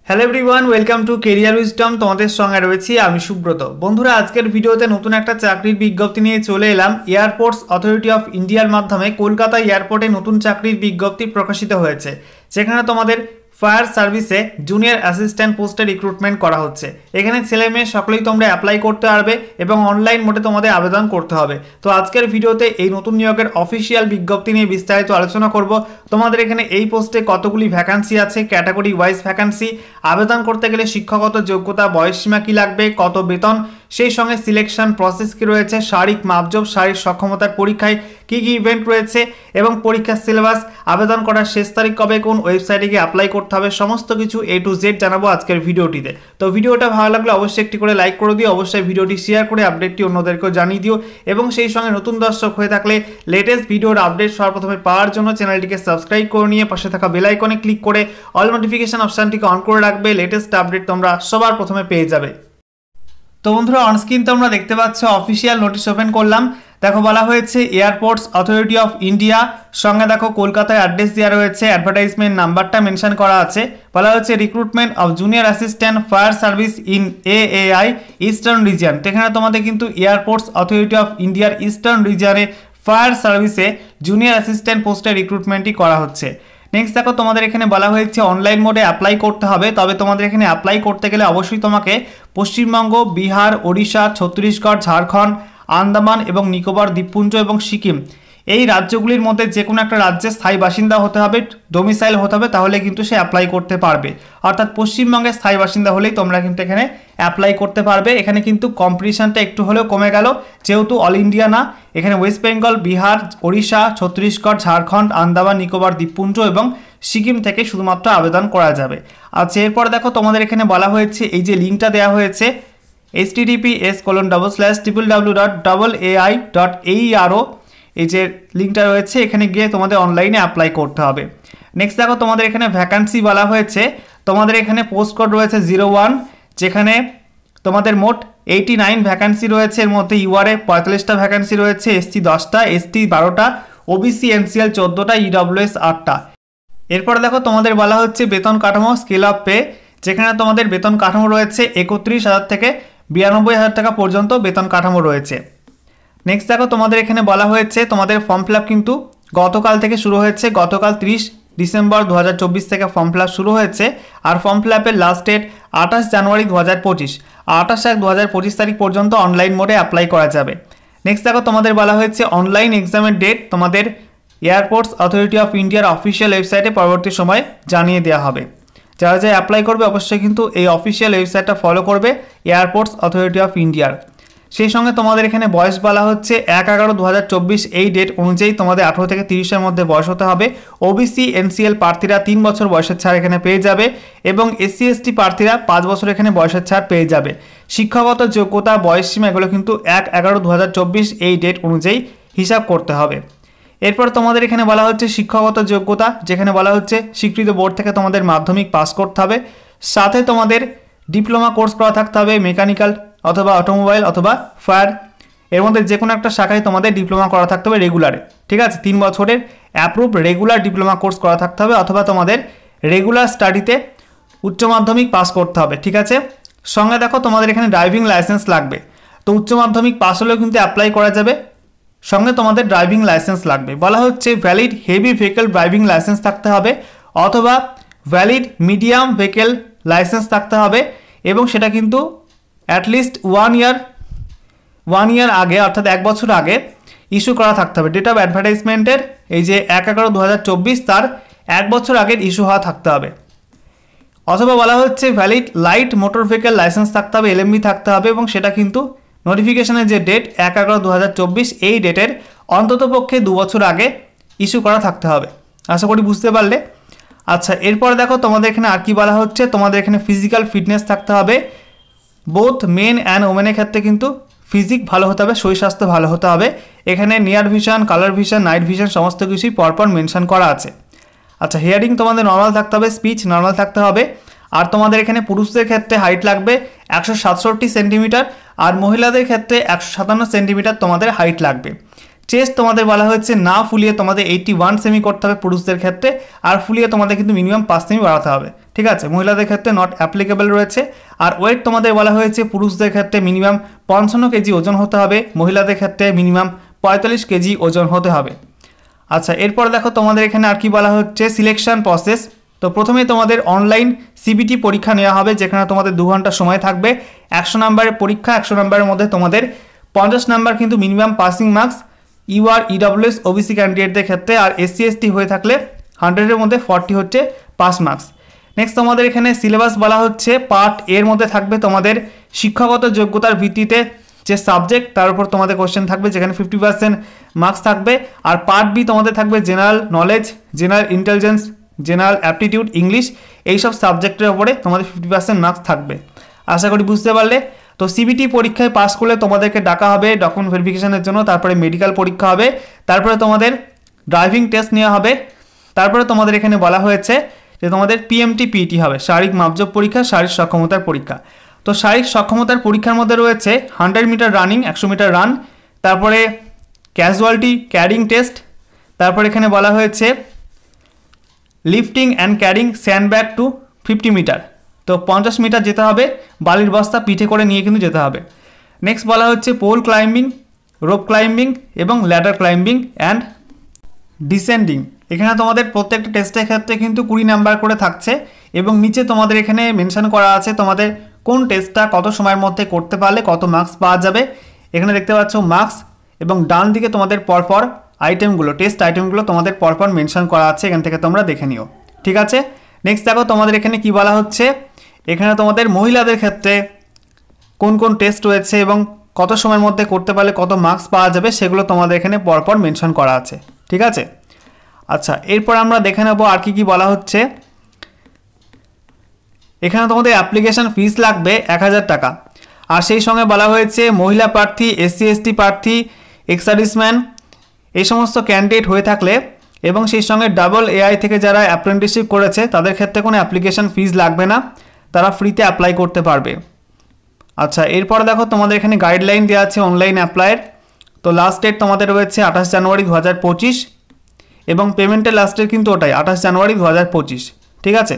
Hello everyone, welcome to career wisdom. তোমাদের সঙ্গে রয়েছি আমি সুব্রত। বন্ধুরা, আজকের ভিডিওতে নতুন একটা চাকরির বিজ্ঞপ্তি নিয়ে চলে এলাম। এয়ারপোর্টস অথরিটি অফ ইন্ডিয়ার মাধ্যমে কলকাতা এয়ারপোর্টে নতুন চাকরির বিজ্ঞপ্তি প্রকাশিত হয়েছে, যেখানে তোমাদের ফায়ার সার্ভিসে জুনিয়র অ্যাসিস্ট্যান্ট পোস্টে রিক্রুটমেন্ট করা হচ্ছে। এখানে ছেলে মেয়ে সকলেই তোমরা অ্যাপ্লাই করতে পারবে এবং অনলাইন মোডে তোমাদের আবেদন করতে হবে। তো আজকের ভিডিওতে এই নতুন নিয়োগের অফিসিয়াল বিজ্ঞপ্তি নিয়ে বিস্তারিত আলোচনা করব। তোমাদের এখানে এই পোস্টে কতগুলি ভ্যাকান্সি আছে, ক্যাটাগরি ওয়াইজ ভ্যাকান্সি, আবেদন করতে গেলে শিক্ষাগত যোগ্যতা, বয়সসীমা কী লাগবে, কত বেতন, সেই সঙ্গে সিলেকশন প্রসেস কী রয়েছে, শারীরিক মাপজোপ, শারীরিক সক্ষমতার পরীক্ষায় কী কী ইভেন্ট রয়েছে এবং পরীক্ষার সিলেবাস, আবেদন করার শেষ তারিখ কবে, কোন ওয়েবসাইটে গিয়ে অ্যাপ্লাই করতে হবে, সমস্ত কিছু A to Z জানাবো আজকের ভিডিওটিতে। তো ভিডিওটা ভালো লাগলে অবশ্যই একটি করে লাইক করে দিও, অবশ্যই ভিডিওটি শেয়ার করে আপডেটটি অন্যদেরকেও জানিয়ে দিও এবং সেই সঙ্গে নতুন দর্শক হয়ে থাকলে লেটেস্ট ভিডিওর আপডেট সবার প্রথমে পাওয়ার জন্য চ্যানেলটিকে সাবস্ক্রাইব করে নিয়ে পাশে থাকা বেল আইকনে ক্লিক করে অল নোটিফিকেশন অপশনটিকে অন করে রাখবে। লেটেস্ট আপডেট তোমরা সবার প্রথমে পেয়ে যাবে। তো বন্ধুরা, অনস্ক্রিন তোমরা দেখতে পাচ্ছ অফিসিয়াল নোটিশ ওপেন করলাম। দেখো বলা হয়েছে এয়ারপোর্টস অথরিটি অফ ইন্ডিয়া, সঙ্গে দেখো কলকাতায় অ্যাড্রেস দেওয়া রয়েছে, অ্যাডভার্টাইজমেন্ট নাম্বারটা মেনশন করা আছে। বলা হচ্ছে recruitment of junior assistant fire service in AAI eastern region. এখানে তোমাদের কিন্তু এয়ারপোর্টস অথরিটি অফ ইন্ডিয়ার ইস্টার্ন রিজিয়নে ফায়ার সার্ভিসে জুনিয়র অ্যাসিস্ট্যান্ট পোস্টে রিক্রুটমেন্টই করা হচ্ছে। নেক্সট দেখো তোমাদের এখানে বলা হয়েছে অনলাইন মোডে অ্যাপ্লাই করতে হবে। তবে তোমাদের এখানে অ্যাপ্লাই করতে গেলে অবশ্যই তোমাকে পশ্চিমবঙ্গ, বিহার, ওড়িশা, ছত্তিশগড়, ঝাড়খণ্ড, আন্দামান এবং নিকোবর দ্বীপপুঞ্জ এবং সিকিম এই রাজ্যগুলির মধ্যে যে কোনো একটা রাজ্যে স্থায়ী বাসিন্দা হতে হবে, ডোমিসাইল হতে হবে, তাহলে কিন্তু সে অ্যাপ্লাই করতে পারবে। অর্থাৎ পশ্চিমবঙ্গের স্থায়ী বাসিন্দা হলেই তোমরা কিন্তু এখানে অ্যাপ্লাই করতে পারবে। এখানে কিন্তু কম্পিটিশনটা একটু হলেও কমে গেল, যেহেতু অল ইন্ডিয়া না, এখানে ওয়েস্ট বেঙ্গল, বিহার, ওড়িশা, ছত্তিশগড়, ঝাড়খণ্ড, আন্দামান নিকোবর দ্বীপপুঞ্জ এবং সিকিম থেকে শুধুমাত্র আবেদন করা যাবে। আচ্ছা, এরপর দেখো তোমাদের এখানে বলা হয়েছে এই যে লিঙ্কটা দেওয়া হয়েছে https://www.ai.aero, এই যে লিঙ্কটা রয়েছে এখানে গিয়ে তোমাদের অনলাইনে অ্যাপ্লাই করতে হবে। নেক্সট দেখো তোমাদের এখানে ভ্যাকান্সি বলা হয়েছে। তোমাদের এখানে পোস্ট কোড রয়েছে 01, যেখানে তোমাদের মোট 89 ভ্যাকান্সি রয়েছে। এর মধ্যে URA 45টা ভ্যাকান্সি রয়েছে, SC 10টা, ST 12টা, OBC NCL 14টা, EWS 8টা। এরপরে দেখো তোমাদের বলা হচ্ছে বেতন কাঠামো, স্কেল অফ পে, যেখানে তোমাদের বেতন কাঠামো রয়েছে 31,000 থেকে 92,000 টাকা পর্যন্ত বেতন কাঠামো রয়েছে। নেক্সট দেখো তোমাদের এখানে বলা হয়েছে তোমাদের ফর্ম ফিল আপ কিন্তু গতকাল থেকে শুরু হয়েছে। গতকাল 30 ডিসেম্বর 2024 থেকে ফর্ম ফিল আপ শুরু হয়েছে। আর ফর্ম ফিল আপের লাস্ট ডেট 28 জানুয়ারি 2025, 28/1/2025 তারিখ পর্যন্ত অনলাইন মোডে অ্যাপ্লাই করা যাবে। নেক্সট দেখো তোমাদের বলা হয়েছে অনলাইন এক্সামের ডেট তোমাদের এয়ারপোর্টস অথরিটি অফ ইন্ডিয়ার অফিসিয়াল ওয়েবসাইটে পরবর্তী সময় জানিয়ে দেওয়া হবে। যারা যারা অ্যাপ্লাই করবে অবশ্যই কিন্তু এই অফিসিয়াল ওয়েবসাইটটা ফলো করবে, এয়ারপোর্টস অথরিটি অফ ইন্ডিয়ার। সেই সঙ্গে তোমাদের এখানে বয়স বলা হচ্ছে 1/11/2024, এই ডেট অনুযায়ী তোমাদের 18 থেকে 30-এর মধ্যে বয়স হতে হবে। OBC NCL প্রার্থীরা 3 বছর বয়সের ছাড় এখানে পেয়ে যাবে এবং SC ST প্রার্থীরা 5 বছর এখানে বয়সের ছাড় পেয়ে যাবে। শিক্ষাগত যোগ্যতা, বয়সসীমা এগুলো কিন্তু 1/11/2024 এই ডেট অনুযায়ী হিসাব করতে হবে। এরপর তোমাদের এখানে বলা হচ্ছে শিক্ষাগত যোগ্যতা, যেখানে বলা হচ্ছে স্বীকৃত বোর্ড থেকে তোমাদের মাধ্যমিক পাস করতে হবে, সাথে তোমাদের ডিপ্লোমা কোর্স করা থাকতে হবে, মেকানিক্যাল অথবা অটোমোবাইল অথবা ফায়ার, এর মধ্যে যে কোনো একটা শাখায় তোমাদের ডিপ্লোমা করা থাকতে হবে রেগুলারে। ঠিক আছে, 3 বছরের অ্যাপ্রুভ রেগুলার ডিপ্লোমা কোর্স করা থাকতে হবে অথবা তোমাদের রেগুলার স্টাডিতে উচ্চ মাধ্যমিক পাস করতে হবে। ঠিক আছে, সঙ্গে দেখো তোমাদের এখানে ড্রাইভিং লাইসেন্স লাগবে। তো উচ্চ মাধ্যমিক পাস হলেও কিন্তু অ্যাপ্লাই করা যাবে, সঙ্গে তোমাদের ড্রাইভিং লাইসেন্স লাগবে। বলা হচ্ছে valid heavy vehicle driving licence থাকতে হবে অথবা ভ্যালিড মিডিয়াম ভেহিকেল লাইসেন্স থাকতে হবে এবং সেটা কিন্তু অ্যাটলিস্ট 1 ইয়ার আগে, অর্থাৎ 1 বছর আগে ইস্যু করা থাকতে হবে। ডেট অফ অ্যাডভার্টাইজমেন্টের এই যে 1/11/2024 তার 1 বছর আগের ইস্যু হওয়া থাকতে হবে। অথবা বলা হচ্ছে valid light motor vehicle licence থাকতে হবে, LMB থাকতে হবে এবং সেটা কিন্তু নোটিফিকেশনের যে ডেট 1/11/2024 এই ডেটের অন্ততপক্ষে 2 বছর আগে ইস্যু করা থাকতে হবে। আশা করি বুঝতে পারলে। আচ্ছা, এরপর দেখো তোমাদের এখানে আর কি বলা হচ্ছে, তোমাদের এখানে ফিজিক্যাল ফিটনেস থাকতে হবে। বোথ মেন অ্যান্ড ওমেনের ক্ষেত্রে কিন্তু ফিজিক ভালো হতে হবে, শরীর স্বাস্থ্য ভালো হতে হবে। এখানে near vision, colour vision, night vision সমস্ত কিছুই পরপর মেনশন করা আছে। আচ্ছা, হিয়ারিং তোমাদের নর্মাল থাকতে হবে, স্পিচ নর্মাল থাকতে হবে। আর তোমাদের এখানে পুরুষদের ক্ষেত্রে হাইট লাগবে 167 সেন্টিমিটার আর মহিলাদের ক্ষেত্রে 157 সেন্টিমিটার তোমাদের হাইট লাগবে। চেস্ট তোমাদের বলা হয়েছে না ফুলিয়ে তোমাদের 81 সেমি করতে হবে পুরুষদের ক্ষেত্রে, আর ফুলিয়ে তোমাদের কিন্তু মিনিমাম 5 সেমি বাড়াতে হবে। ঠিক আছে, মহিলাদের ক্ষেত্রে নট অ্যাপ্লিকেবল রয়েছে। আর ওয়েট তোমাদের বলা হয়েছে পুরুষদের ক্ষেত্রে মিনিমাম 55 কেজি ওজন হতে হবে, মহিলাদের ক্ষেত্রে মিনিমাম 45 কেজি ওজন হতে হবে। আচ্ছা, এরপর দেখো তোমাদের এখানে আর কি বলা হচ্ছে সিলেকশন প্রসেস। তো প্রথমে তোমাদের অনলাইন সিবিটি পরীক্ষা নেওয়া হবে, যেখানে তোমাদের 2 ঘন্টা সময় থাকবে। 100 নম্বরের পরীক্ষা, 100 নম্বরের মধ্যে তোমাদের 50 নাম্বার কিন্তু minimum passing marks UR EWS OBC ক্যান্ডিডেটদের ক্ষেত্রে, আর এসসি এসটি হয়ে থাকলে 100-এর মধ্যে 40 হচ্ছে পাস মার্কস। নেক্সট তোমাদের এখানে সিলেবাস বলা হচ্ছে পার্ট এর মধ্যে থাকবে তোমাদের শিক্ষাগত যোগ্যতার ভিত্তিতে যে সাবজেক্ট তার উপর তোমাদের কোশ্চেন থাকবে, যেখানে 50% মার্কস থাকবে। আর পার্ট বি তোমাদের থাকবে general knowledge, general intelligence, general aptitude, English, এইসব সাবজেক্টের উপরে তোমাদের 50% মার্কস থাকবে। আশা করি বুঝতে পারলে। তো সিবিটি পরীক্ষায় পাস করলে তোমাদেরকে ডাকা হবে ডকুমেন্ট ভেরিফিকেশনের জন্য, তারপরে মেডিকেল পরীক্ষা হবে, তারপরে তোমাদের ড্রাইভিং টেস্ট নেওয়া হবে, তারপরে তোমাদের এখানে বলা হয়েছে যে তোমাদের পিএমটি পিইটি হবে, শারীরিক মাপজোক পরীক্ষা, শারীরিক সক্ষমতার পরীক্ষা। তো শারীরিক সক্ষমতার পরীক্ষার মধ্যে রয়েছে 100 মিটার রানিং, 100 মিটার রান, তারপরে ক্যাজুয়ালিটি ক্যারিং টেস্ট, তারপর এখানে বলা হয়েছে lifting and carrying sandbag to 50 meter. তো 50 মিটার যেতে হবে, বালির বস্তা পিঠে করে নিয়ে কিন্তু যেতে হবে। নেক্সট বলা হচ্ছে পোল ক্লাইম্বিং, রোপ ক্লাইম্বিং এবং ল্যাডার ক্লাইম্বিং অ্যান্ড ডিসেন্ডিং। এখানে তোমাদের প্রত্যেকটা টেস্টের ক্ষেত্রে কিন্তু 20 নাম্বার করে থাকছে, এবং নিচে তোমাদের এখানে মেনশন করা আছে তোমাদের কোন টেস্টটা কত সময়ের মধ্যে করতে পারলে কত মার্কস পাওয়া যাবে। এখানে দেখতে পাচ্ছ মার্কস, এবং ডান দিকে তোমাদের পরপর আইটেমগুলো, টেস্ট আইটেমগুলো তোমাদের পরপর মেনশন করা আছে, এখান থেকে তোমরা দেখে নিও। ঠিক আছে, নেক্সট দেখো তোমাদের এখানে কি বলা হচ্ছে। এখানে তোমাদের মহিলাদের ক্ষেত্রে কোন কোন টেস্ট রয়েছে এবং কত সময়ের মধ্যে করতে পারলে কত মার্কস পাওয়া যাবে সেগুলো তোমাদের এখানে পরপর মেনশন করা আছে। ঠিক আছে, আচ্ছা, এরপর আমরা দেখে নেব আর কি কি বলা হচ্ছে। এখানে তোমাদের অ্যাপ্লিকেশন ফিস লাগবে 1000 টাকা। আর সেই সঙ্গে বলা হয়েছে মহিলা প্রার্থী, এসসি এসটি প্রার্থী, এক্স সার্ভিসম্যান এই সমস্ত ক্যান্ডিডেট হয়ে থাকলে, এবং সেই সঙ্গে ডাবল এআই থেকে যারা অ্যাপ্রেন্টিসশিপ করেছে তাদের ক্ষেত্রে কোনো অ্যাপ্লিকেশন ফিস লাগবে না, তারা ফ্রিতে অ্যাপ্লাই করতে পারবে। আচ্ছা, এরপর দেখো তোমাদের এখানে গাইডলাইন দেওয়া আছে অনলাইন অ্যাপ্লাইয়ের। তো লাস্ট ডেট তোমাদের রয়েছে 28 জানুয়ারি 2025, এবং পেমেন্টের লাস্ট ডেট কিন্তু ওটাই 28 জানুয়ারি 2025। ঠিক আছে।